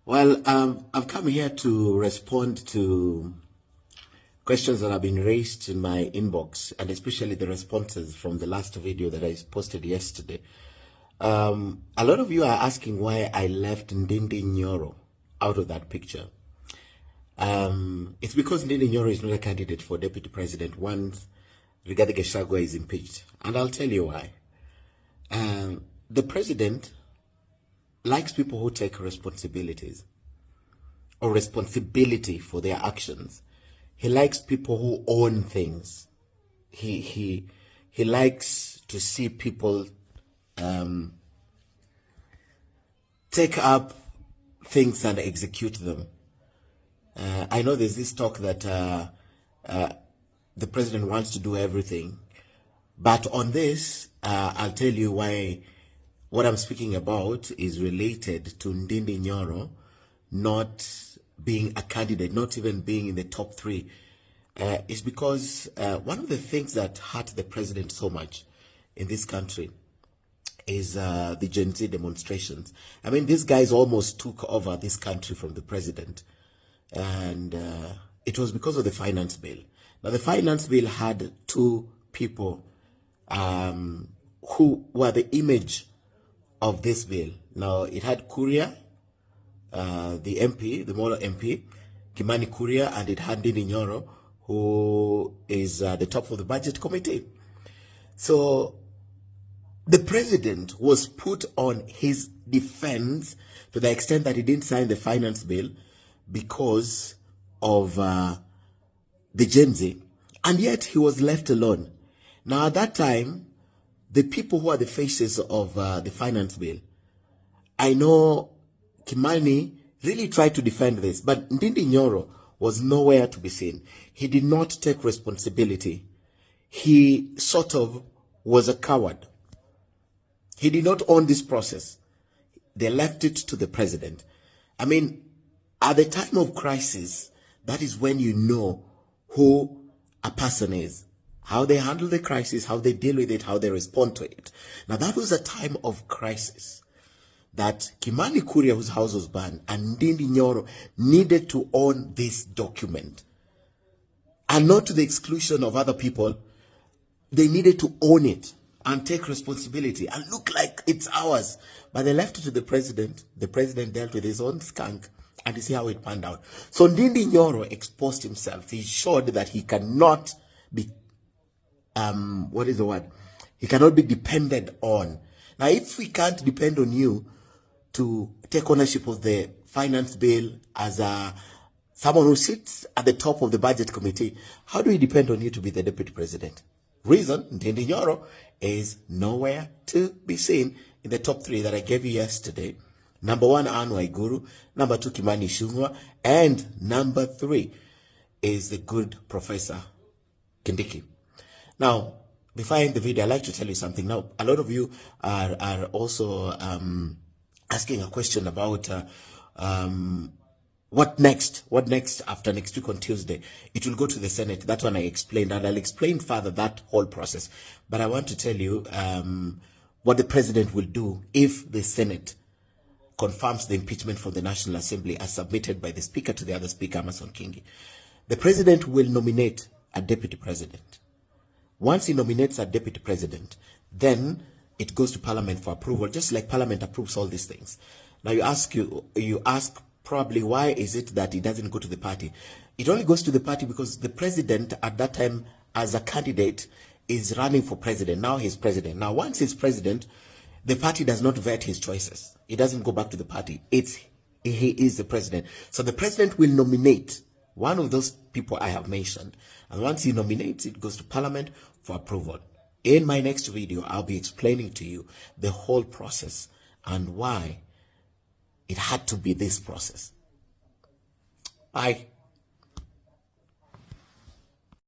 Well, I've come here to respond to questions that have been raised in my inbox, and especially the responses from the last video that I posted yesterday. A lot of you are asking why I left Ndindi Nyoro out of that picture. It's because Ndindi Nyoro is not a candidate for deputy president once Rigathi Gachagua is impeached. And I'll tell you why. The president likes people who take responsibilities or responsibility for their actions. He likes people who own things. He likes to see people take up things and execute them. I know there's this talk that the president wants to do everything, but on this, I'll tell you why. What I'm speaking about is related to Ndindi Nyoro not being a candidate, not even being in the top three. Is because one of the things that hurt the president so much in this country is the Gen Z demonstrations. I mean, these guys almost took over this country from the president. And it was because of the finance bill. Now, the finance bill had two people who were the image of this bill. Now, it had Kuria, the MP, the Molo MP, Kimani Kuria, and it had Ndindi Nyoro, who is the top of the budget committee. So, the president was put on his defense to the extent that he didn't sign the finance bill because of the Gen Z, and yet he was left alone. Now, at that time, the people who are the faces of the finance bill, I know Kimani really tried to defend this, but Ndindi Nyoro was nowhere to be seen. He did not take responsibility. He sort of was a coward. He did not own this process. They left it to the president. I mean, at the time of crisis, that is when you know who a person is, how they handle the crisis, how they deal with it, how they respond to it. Now, that was a time of crisis that Kimani Kuria, whose house was burned, and Ndindi Nyoro needed to own this document. And not to the exclusion of other people. They needed to own it and take responsibility and look like it's ours. But they left it to the president. The president dealt with his own skunk, and you see how it panned out. So Ndindi Nyoro exposed himself. He showed that he cannot be, He cannot be depended on. Now, if we can't depend on you to take ownership of the finance bill as someone who sits at the top of the budget committee, how do we depend on you to be the deputy president? Reason, Ndindi Nyoro is nowhere to be seen in the top three that I gave you yesterday. Number 1, Anne Waiguru. Number 2, Kimani Ichung'wah. And number 3 is the good Professor Kindiki. Now, before I end the video, I'd like to tell you something. Now, a lot of you are also asking a question about what next? What next after next week on Tuesday? It will go to the Senate. That one I explained, and I'll explain further that whole process. But I want to tell you what the president will do if the Senate confirms the impeachment from the National Assembly as submitted by the Speaker to the other Speaker, Amason Kingi. The president will nominate a deputy president. Once he nominates a deputy president, then it goes to Parliament for approval, just like Parliament approves all these things. Now you ask probably, why is it that it doesn't go to the party? It only goes to the party because the president at that time as a candidate is running for president. Now he's president. Now once he's president, the party does not vet his choices. It doesn't go back to the party. He is the president. So the president will nominate one of those people I have mentioned. And once he nominates, it goes to Parliament for approval. In my next video, I'll be explaining to you the whole process and why it had to be this process. Bye.